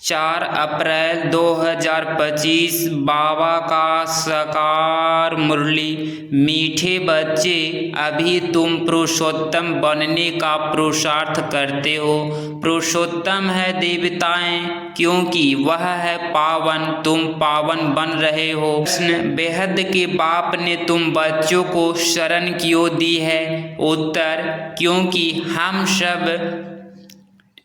4 अप्रैल 2025 बाबा का साकार मुरली। मीठे बच्चे, अभी तुम पुरुषोत्तम बनने का पुरुषार्थ करते हो। पुरुषोत्तम है देवताएं, क्योंकि वह है पावन, तुम पावन बन रहे हो। प्रश्न, बेहद के बाप ने तुम बच्चों को शरण क्यों दी है? उत्तर, क्योंकि हम सब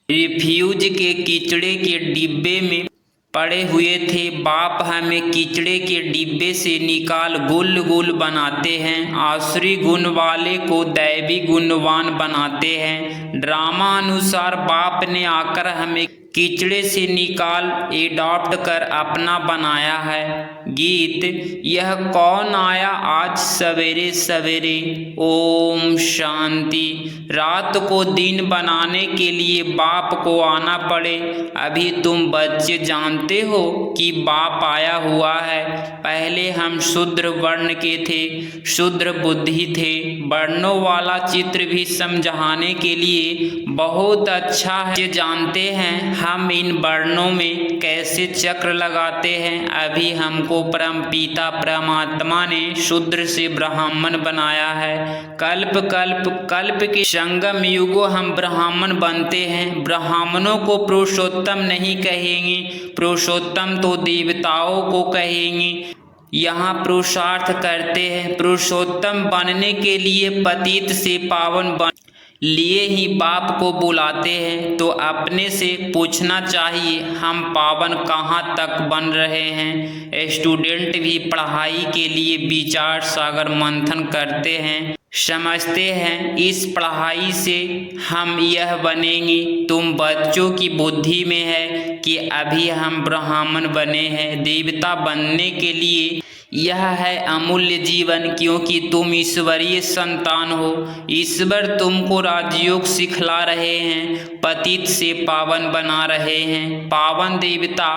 रिफ्यूज के कीचड़े के डिब्बे में पड़े हुए थे। बाप हमें कीचड़े के डिब्बे से निकाल गुल गुल बनाते हैं, आसुरी गुण वाले को दैवी गुणवान बनाते हैं। ड्रामा अनुसार बाप ने आकर हमें कीचड़े से निकाल एडॉप्ट कर अपना बनाया है। गीत, यह कौन आया आज सवेरे सवेरे? ओम शांति। रात को दिन बनाने के लिए बाप को आना पड़े। अभी तुम बच्चे जानते हो कि बाप आया हुआ है। पहले हम शूद्र वर्ण के थे, शूद्र बुद्धि थे। वर्णों वाला चित्र भी समझाने के लिए बहुत अच्छा है। जानते हैं हम इन वर्णों में कैसे चक्र लगाते हैं। अभी हमको परम पिता परमात्मा ने शूद्र से ब्राह्मण बनाया है। कल्प कल्प कल्प के संगम युगों हम ब्राह्मण बनते हैं। ब्राह्मणों को पुरुषोत्तम नहीं कहेंगे, पुरुषोत्तम तो देवताओं को कहेंगे। यहाँ पुरुषार्थ करते हैं। पुरुषोत्तम बनने के लिए पतित से पावन बन लिए ही बाप को बुलाते हैं। तो अपने से पूछना चाहिए, हम पावन कहाँ तक बन रहे हैं? स्टूडेंट भी पढ़ाई के लिए विचार सागर मंथन करते हैं, समझते हैं इस पढ़ाई से हम यह बनेंगे। तुम बच्चों की बुद्धि में है कि अभी हम ब्राह्मण बने हैं। देवता बनने के लिए यह है अमूल्य जीवन, क्योंकि तुम ईश्वरीय संतान हो। ईश्वर तुमको राजयोग सिखला रहे हैं, पतित से पावन बना रहे हैं, पावन देवता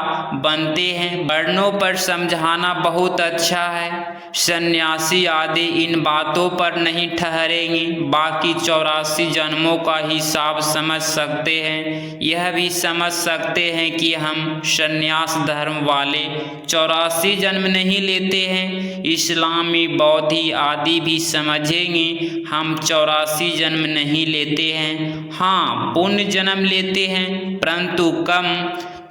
बनते हैं। वर्णों पर समझाना बहुत अच्छा है। सन्यासी आदि इन बातों पर नहीं ठहरेंगे, बाकी 84 जन्मों का हिसाब समझ सकते हैं। यह भी समझ सकते हैं कि हम सन्यास धर्म वाले 84 जन्म नहीं लेते हैं। इस्लामी बौद्धि आदि भी समझेंगे हम 84 जन्म नहीं लेते हैं। हाँ, पुण्य जन्म लेते हैं, परंतु कम।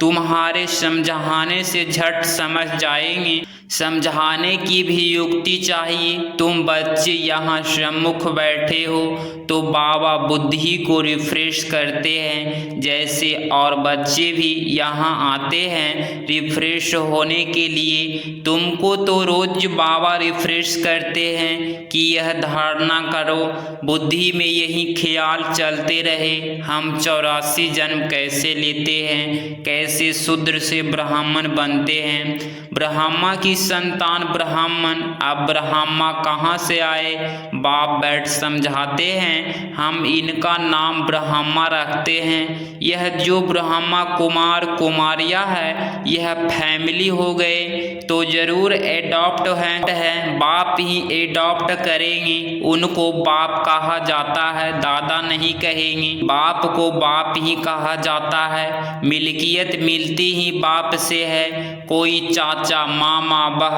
तुम्हारे समझाने से झट समझ जाएंगे। समझाने की भी युक्ति चाहिए। तुम बच्चे यहाँ सम्मुख बैठे हो तो बाबा बुद्धि को रिफ्रेश करते हैं, जैसे और बच्चे भी यहाँ आते हैं रिफ्रेश होने के लिए। तुमको तो रोज बाबा रिफ्रेश करते हैं कि यह धारणा करो, बुद्धि में यही ख्याल चलते रहे। हम 84 जन्म कैसे लेते हैं, कैसे शूद्र से ब्राह्मण बनते हैं। ब्रह्मा की संतान ब्राह्मण। अब ब्रह्मा कहाँ से आए? बाप बैठ समझाते हैं। हम इनका नाम ब्रह्मा रखते हैं। यह जो ब्रह्मा कुमार कुमारियाँ है, यह फैमिली हो गए तो जरूर एडॉप्ट है। बाप ही एडॉप्ट करेंगे। उनको बाप कहा जाता है, दादा नहीं कहेंगे। बाप को बाप ही कहा जाता है। मिल्कियत मिलती ही बाप से है। कोई चाचा, मामा, बह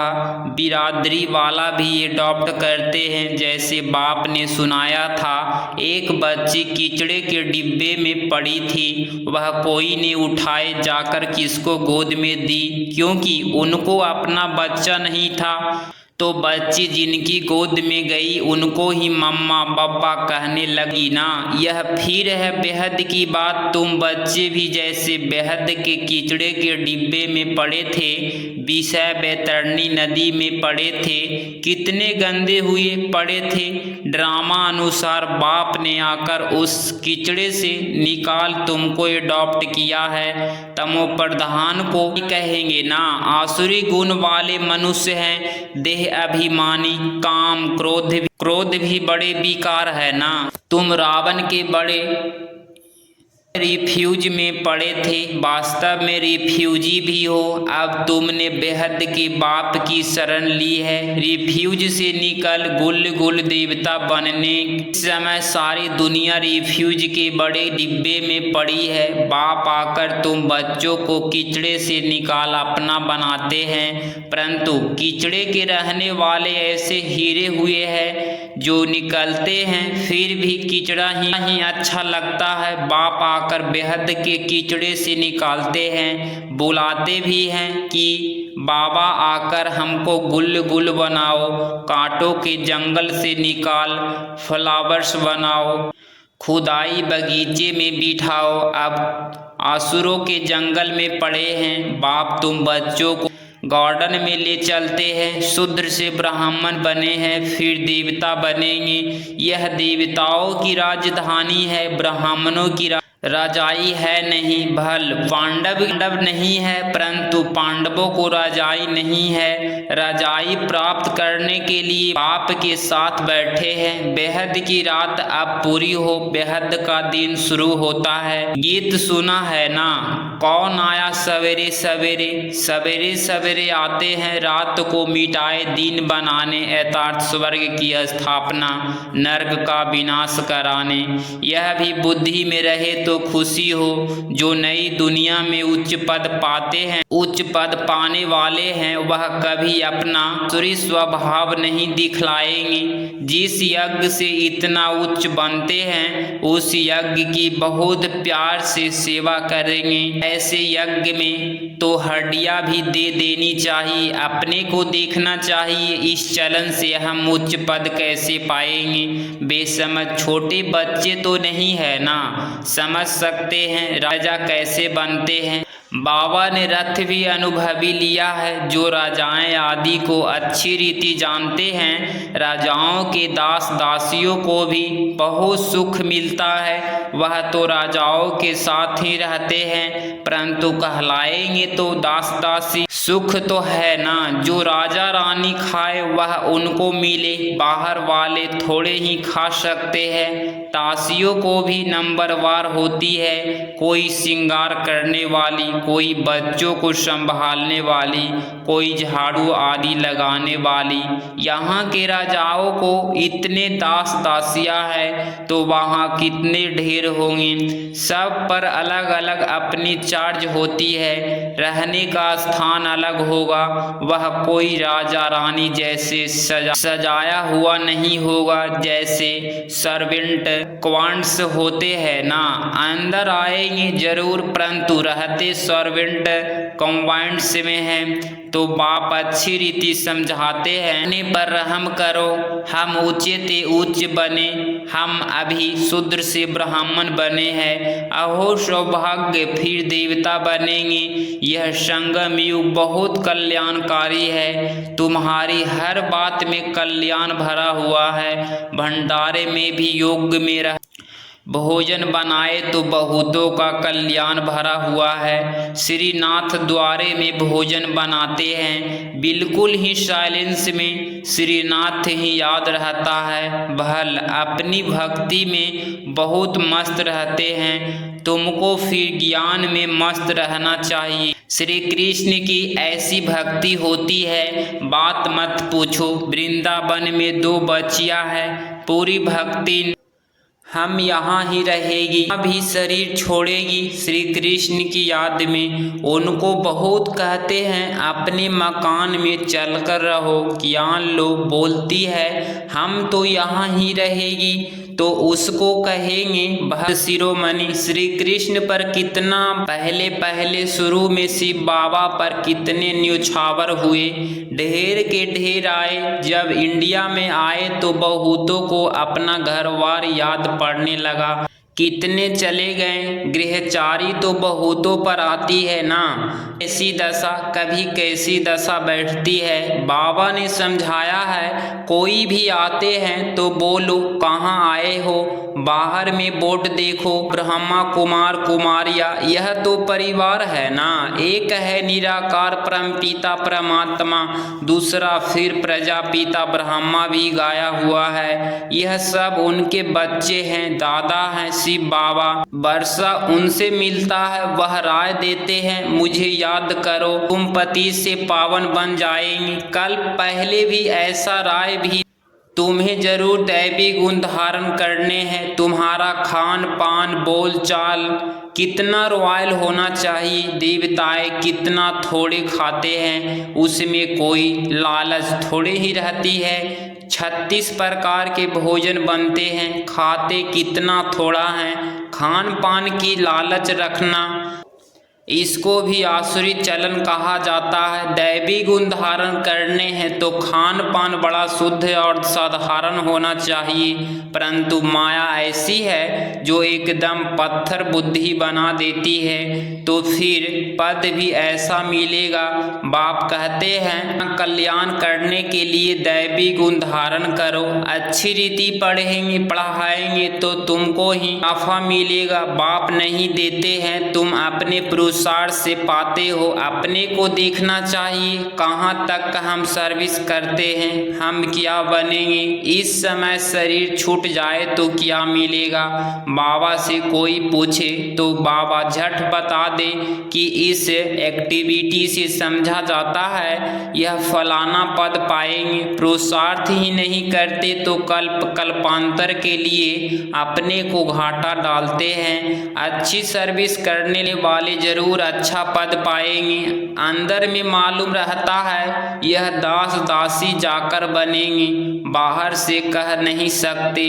बिरादरी वाला भी एडॉप्ट करते हैं। जैसे बाप ने सुनाया था, एक बच्ची कीचड़े के डिब्बे में पड़ी थी, वह कोई ने उठाए जाकर किसको गोद में दी, क्योंकि उनको अपना बच्चा नहीं था। तो बच्ची जिनकी गोद में गई उनको ही मम्मा पापा कहने लगी ना। यह फिर है बेहद की बात। तुम बच्चे भी जैसे बेहद के कीचड़े के डिब्बे में पड़े थे, विषय बैतरणी नदी में पड़े थे, कितने गंदे हुए पड़े थे। ड्रामा अनुसार बाप ने आकर उस कीचड़े से निकाल तुमको एडॉप्ट किया है। तमो प्रधान को कहेंगे ना। आसुरी गुण वाले मनुष्य हैं, देह अभिमानी, काम क्रोध भी बड़े विकार है ना। तुम रावण के बड़े रिफ्यूज में पड़े थे, वास्तव में रिफ्यूजी भी हो। अब तुमने बेहद के बाप की शरण ली है। रिफ्यूज से निकल गुल गुल देवता बनने। इस समय सारी दुनिया रिफ्यूज के बड़े डिब्बे में पड़ी है। बाप आकर तुम बच्चों को कीचड़े से निकाल अपना बनाते हैं, परंतु कीचड़े के रहने वाले ऐसे हीरे हुए हैं जो निकलते हैं फिर भी कीचड़ा ही अच्छा लगता है। बाप आकर बेहद के कीचड़े से निकालते हैं, बुलाते भी हैं कि बाबा आकर हमको गुल गुल बनाओ, कांटों के जंगल से निकाल फ्लावर्स बनाओ, खुदाई बगीचे में बिठाओ। अब आसुरों के जंगल में पड़े हैं, बाप तुम बच्चों को गार्डन में ले चलते हैं। शूद्र से ब्राह्मण बने हैं, फिर देवता बनेंगे। यह देवताओं की राजधानी है, ब्राह्मणों की राजाई है नहीं। भल पांडव नहीं है, परंतु पांडवों को राजाई नहीं है। राजाई प्राप्त करने के लिए बाप के साथ बैठे हैं। बेहद की रात अब पूरी हो, बेहद का दिन शुरू होता है। गीत सुना है ना, कौन आया सवेरे सवेरे, सवेरे सवेरे आते हैं रात को मिटाए दिन बनाने, यथार्थ स्वर्ग की स्थापना नर्क का विनाश कराने। यह भी बुद्धि में रहे तो खुशी हो। जो नई दुनिया में उच्च पद पाते हैं, उच्च पद पाने वाले हैं, वह कभी अपना आसुरी स्वभाव नहीं दिखलाएंगे। जिस यज्ञ से इतना उच्च बनते हैं उस यज्ञ की बहुत प्यार से सेवा करेंगे। ऐसे यज्ञ में तो हड्डियां भी दे देनी चाहिए। अपने को देखना चाहिए, इस चलन से हम उच्च पद कैसे पाएंगे। बेसमझ छोटे बच्चे तो नहीं है ना, समझ सकते हैं राजा कैसे बनते हैं। बाबा ने रथ भी अनुभवी लिया है। जो राजाएं आदि को अच्छी रीति जानते हैं, राजाओं के दास दासियों को भी बहुत सुख मिलता है। वह तो राजाओं के साथ ही रहते हैं, परंतु कहलाएंगे तो दास दासी। सुख तो है ना, जो राजा रानी खाए वह उनको मिले, बाहर वाले थोड़े ही खा सकते हैं। दासियों को भी नंबरवार होती है, कोई श्रृंगार करने वाली, कोई बच्चों को संभालने वाली, कोई झाड़ू आदि लगाने वाली। यहाँ के राजाओं को इतने दास दासियाँ हैं तो वहाँ कितने ढेर होंगे। सब पर अलग अलग अपनी चार्ज होती है, रहने का स्थान अलग होगा। वह कोई राजा रानी जैसे सजाया हुआ नहीं होगा, जैसे सर्वेंट क्वांट्स होते हैं ना। अंदर आएंगे जरूर, परंतु रहते सर्वेंट कॉन्वेंट्स में हैं। तो बाप अच्छी रीति समझाते हैं, पर रहम करो, हम ऊंचे ते उच्च बने, हम अभी शूद्र से ब्राह्मण बने हैं। अहो सौभाग्य, फिर देवता बनेंगे। यह संगम युग बहुत कल्याणकारी है, तुम्हारी हर बात में कल्याण भरा हुआ है। भंडारे में भी योग में रह भोजन बनाए तो बहुतों का कल्याण भरा हुआ है। श्रीनाथ द्वारे में भोजन बनाते हैं, बिल्कुल ही साइलेंस में श्रीनाथ ही याद रहता है। भल अपनी भक्ति में बहुत मस्त रहते हैं, तुमको फिर ज्ञान में मस्त रहना चाहिए। श्री कृष्ण की ऐसी भक्ति होती है, बात मत पूछो। वृंदावन में 2 बच्चियां हैं, पूरी भक्ति हम यहाँ ही रहेगी, अभी शरीर छोड़ेगी श्री कृष्ण की याद में। उनको बहुत कहते हैं अपने मकान में चलकर रहो, ज्ञान लो। बोलती है हम तो यहाँ ही रहेगी, तो उसको कहेंगे भक्त शिरोमणि श्री कृष्ण पर कितना पहले शुरू में शिव बाबा पर कितने न्यौछावर हुए, ढेर के ढेर आए। जब इंडिया में आए तो बहुतों को अपना घरवार याद पड़ने लगा, कितने चले गए। गृहचारी तो बहुतों पर आती है ना, ऐसी दशा कभी कैसी दशा बैठती है। बाबा ने समझाया है, कोई भी आते हैं तो बोलो कहाँ आए हो, बाहर में बोर्ड देखो, ब्रह्मा कुमार कुमारिया, यह तो परिवार है ना। एक है निराकार परम पिता परमात्मा, दूसरा फिर प्रजापिता ब्रह्मा भी गाया हुआ है। यह सब उनके बच्चे हैं, दादा हैं शिव बाबा। वर्षा उनसे मिलता है, वह राय देते हैं मुझे याद करो, तुम पति से पावन बन जाएंगे। कल पहले भी ऐसा राय भी, तुम्हें जरूर दैवी गुण धारण करने हैं। तुम्हारा खान पान बोल चाल कितना रॉयल होना चाहिए। देवताएं कितना थोड़े खाते हैं, उसमें कोई लालच थोड़े ही रहती है। 36 प्रकार के भोजन बनते हैं, खाते कितना थोड़ा है। खान पान की लालच रखना, इसको भी आसुरी चलन कहा जाता है। दैवी गुण धारण करने हैं तो खान पान बड़ा शुद्ध और साधारण होना चाहिए, परंतु माया ऐसी है जो एकदम पत्थर बुद्धि बना देती है, तो फिर पद भी ऐसा मिलेगा। बाप कहते हैं कल्याण करने के लिए दैवी गुण धारण करो, अच्छी रीति पढ़ेंगे पढ़ाएंगे तो तुमको ही मुनाफा मिलेगा। बाप नहीं देते हैं, तुम अपने पुरुषार्थ से पाते हो। अपने को देखना चाहिए, कहाँ तक हम सर्विस करते हैं, हम क्या बनेंगे। इस समय शरीर छूट जाए तो क्या मिलेगा। बाबा से कोई पूछे तो बाबा झट बता दे कि इस एक्टिविटी से समझा जाता है यह फलाना पद पाएंगे। पुरुषार्थ ही नहीं करते तो कल्पांतर के लिए अपने को घाटा डालते हैं। अच्छी सर्विस करने वाले जरूर अच्छा पद पाएंगे। अंदर में मालूम रहता है यह दास दासी जाकर बनेंगे, बाहर से कह नहीं सकते।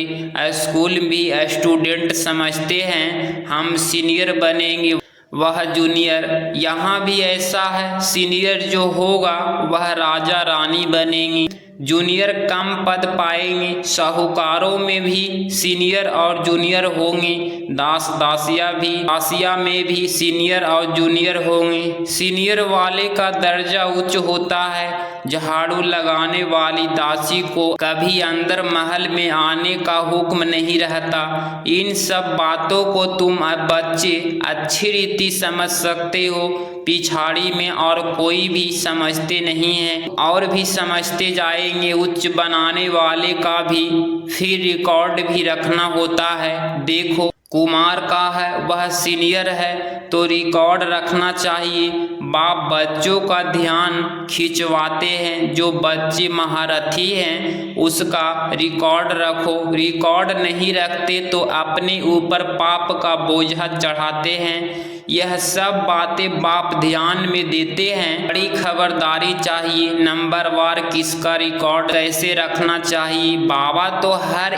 स्कूल भी स्टूडेंट समझते हैं हम सीनियर बनेंगे, वह जूनियर। यहाँ भी ऐसा है, सीनियर जो होगा वह राजा रानी बनेंगे, जूनियर कम पद पाएंगे। साहूकारों में भी सीनियर और जूनियर होंगे, दासिया में भी सीनियर और जूनियर होंगे। सीनियर वाले का दर्जा उच्च होता है। झाड़ू लगाने वाली दासी को कभी अंदर महल में आने का हुक्म नहीं रहता। इन सब बातों को तुम अब बच्चे अच्छी रीति समझ सकते हो, पिछाड़ी में और कोई भी समझते नहीं है, और भी समझते जाएंगे। उच्च बनाने वाले का भी फिर रिकॉर्ड भी रखना होता है। देखो कुमार का है, वह सीनियर है तो रिकॉर्ड रखना चाहिए। बाप बच्चों का ध्यान खिंचवाते हैं, जो बच्चे महारथी हैं उसका रिकॉर्ड रखो। रिकॉर्ड नहीं रखते तो अपने ऊपर पाप का बोझा चढ़ाते हैं। यह सब बातें बाप ध्यान में देते हैं। बड़ी खबरदारी चाहिए, नंबरवार किसका रिकॉर्ड कैसे रखना चाहिए। बाबा तो हर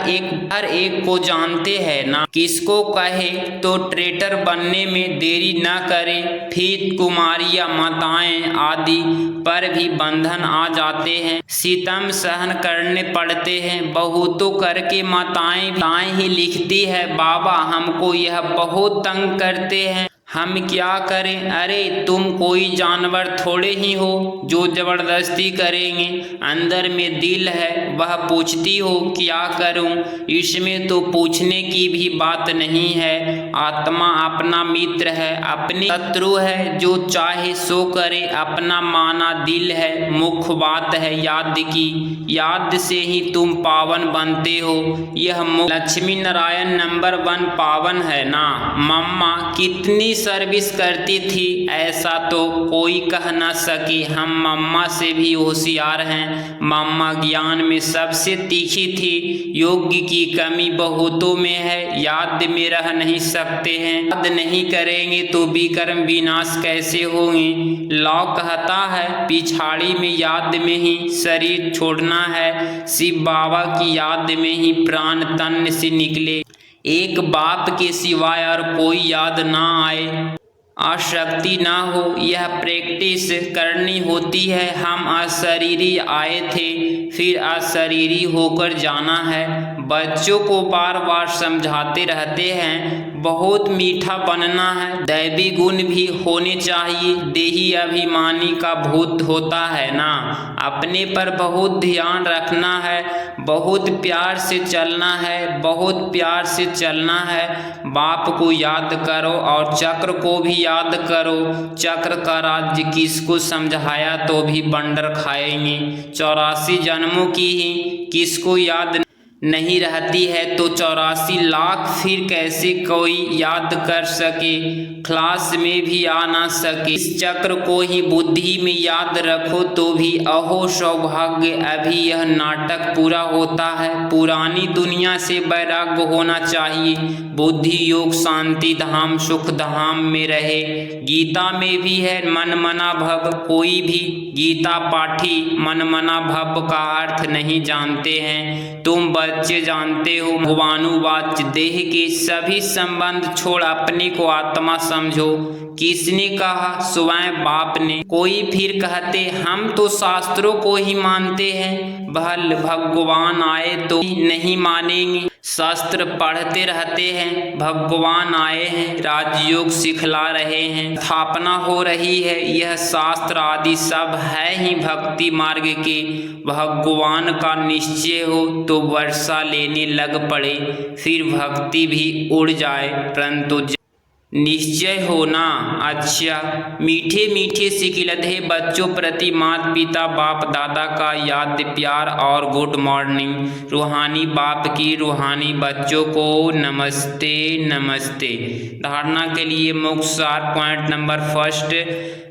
एक को जानते हैं ना, किसको कहे तो ट्रेटर बनने में देरी न करे। फिर कुमारियां माताएं आदि पर भी बंधन आ जाते हैं, सितम सहन करने पड़ते हैं। बहुतों करके माताएं ही लिखती है बाबा हमको यह बहुत तंग करते हैं, हम क्या करें। अरे तुम कोई जानवर थोड़े ही हो जो जबरदस्ती करेंगे। अंदर में दिल है, वह पूछती हो क्या करूं। इसमें तो पूछने की भी बात नहीं है। आत्मा अपना मित्र है, अपनी शत्रु है, जो चाहे सो करे। अपना माना दिल है, मुख्य बात है याद की। याद से ही तुम पावन बनते हो। यह लक्ष्मी नारायण नंबर 1 पावन है ना। मम्मा कितनी सर्विस करती थी, ऐसा तो कोई कह न सके। हम मम्मा से भी होशियार हैं। मम्मा ज्ञान में सबसे तीखी थी। योग्य की कमी बहुतों में है, याद में रह नहीं सकते हैं। याद नहीं करेंगे तो विकर्म विनाश कैसे होंगे। लौ कहता है पिछाड़ी में याद में ही शरीर छोड़ना है। शिव बाबा की याद में ही प्राण तन से निकले। एक बाप के सिवाय और कोई याद ना आए, आसक्ति ना हो, यह प्रैक्टिस करनी होती है। हम अशरीरी आए थे, फिर अशरीरी होकर जाना है। बच्चों को बार बार समझाते रहते हैं बहुत मीठा बनना है, दैवी गुण भी होने चाहिए। देही अभिमानी का भूत होता है ना, अपने पर बहुत ध्यान रखना है। बहुत प्यार से चलना है, बहुत प्यार से चलना है। बाप को याद करो और चक्र को भी याद करो। चक्र का राज्य किसको समझाया तो भी बंडर खाएंगे। 84 जन्मों की ही किसको याद नहीं रहती है तो 84 लाख फिर कैसे कोई याद कर सके, क्लास में भी आ ना सके। इस चक्र को ही बुद्धि में याद रखो तो भी अहो सौभाग्य, अभी यह नाटक पूरा होता है। पुरानी दुनिया से वैराग्य होना चाहिए। बुद्धि योग शांति धाम सुख धाम में रहे। गीता में भी है मन मना भव। कोई भी गीता पाठी मन मना भव का अर्थ नहीं जानते हैं। तुम बच्चे जानते हो। भगवानुवाच देह के सभी संबंध छोड़ अपने को आत्मा समझो। किसने कहा? स्वयं बाप ने। कोई फिर कहते हम तो शास्त्रों को ही मानते हैं। भल भगवान आए तो नहीं मानेंगे। शास्त्र पढ़ते रहते हैं। भगवान आए हैं, राजयोग सिखला रहे हैं, स्थापना हो रही है। यह शास्त्र आदि सब है ही भक्ति मार्ग के। भगवान का निश्चय हो तो वर्षा लेने लग पड़े, फिर भक्ति भी उड़ जाए, परंतु निश्चय होना। अच्छा, मीठे मीठे सिकिलधे बच्चों प्रति माता पिता बाप दादा का याद प्यार और गुड मॉर्निंग। रूहानी बाप की रूहानी बच्चों को नमस्ते नमस्ते। धारणा के लिए मुख्य सार पॉइंट नंबर फर्स्ट,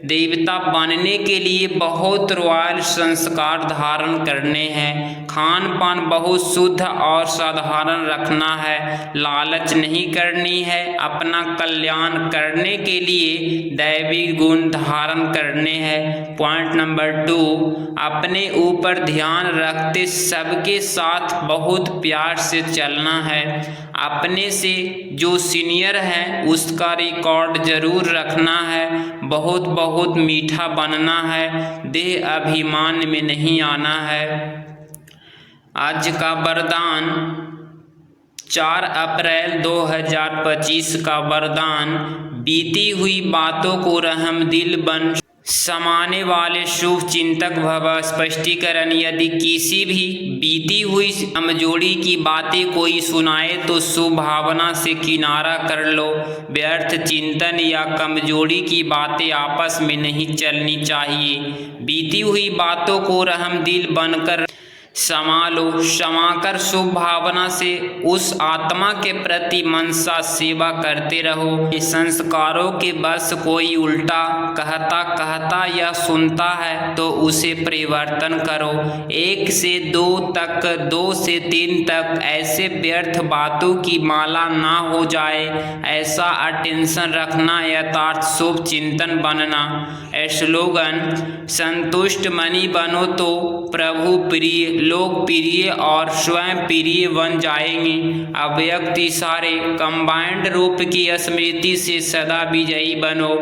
देवता बनने के लिए बहुत रॉयल संस्कार धारण करने हैं। खान पान बहुत शुद्ध और साधारण रखना है। लालच नहीं करनी है। अपना कल्याण करने के लिए दैवी गुण धारण करने हैं। पॉइंट नंबर 2, अपने ऊपर ध्यान रखते सबके साथ बहुत प्यार से चलना है। अपने से जो सीनियर है उसका रिकॉर्ड जरूर रखना है। बहुत बहुत मीठा बनना है। देह अभिमान में नहीं आना है। आज का वरदान 4 अप्रैल 2025 का वरदान, बीती हुई बातों को रहम दिल बन समाने वाले शुभ चिंतक भव। स्पष्टीकरण, यदि किसी भी बीती हुई कमजोरी की बातें कोई सुनाए तो शुभ भावना से किनारा कर लो। व्यर्थ चिंतन या कमजोरी की बातें आपस में नहीं चलनी चाहिए। बीती हुई बातों को रहम दिल बनकर संभालो। क्षमाकर शुभ भावना से उस आत्मा के प्रति मनसा सेवा करते रहो। संस्कारों के बस कोई उल्टा कहता या सुनता है तो उसे परिवर्तन करो। 1 से 2 तक, 2 से 3 तक ऐसे व्यर्थ बातों की माला ना हो जाए, ऐसा अटेंशन रखना यथार्थ शुभ चिंतन बनना। स्लोगन, संतुष्ट मनी बनो तो प्रभु प्रिय, लोकप्रिय और स्वयं प्रिय बन जाएंगे। अव्यक्त इशारे कंबाइंड रूप की स्मृति से सदा विजयी बनो।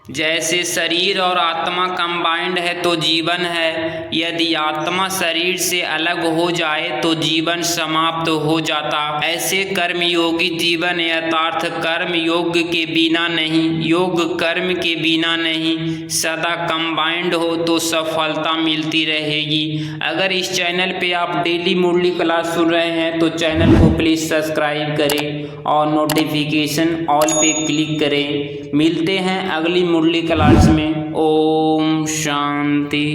जैसे शरीर और आत्मा कंबाइंड है तो जीवन है। यदि आत्मा शरीर से अलग हो जाए तो जीवन समाप्त हो जाता। ऐसे कर्मयोगी जीवन यथार्थ कर्म योग के बिना नहीं, योग कर्म के बिना नहीं। सदा कंबाइंड हो तो सफलता मिलती रहेगी। अगर इस चैनल पे आप डेली मुरली क्लास सुन रहे हैं तो चैनल को प्लीज़ सब्सक्राइब करें और नोटिफिकेशन ऑल पे क्लिक करें। मिलते हैं अगली मुरली क्लास में। ओम शांति।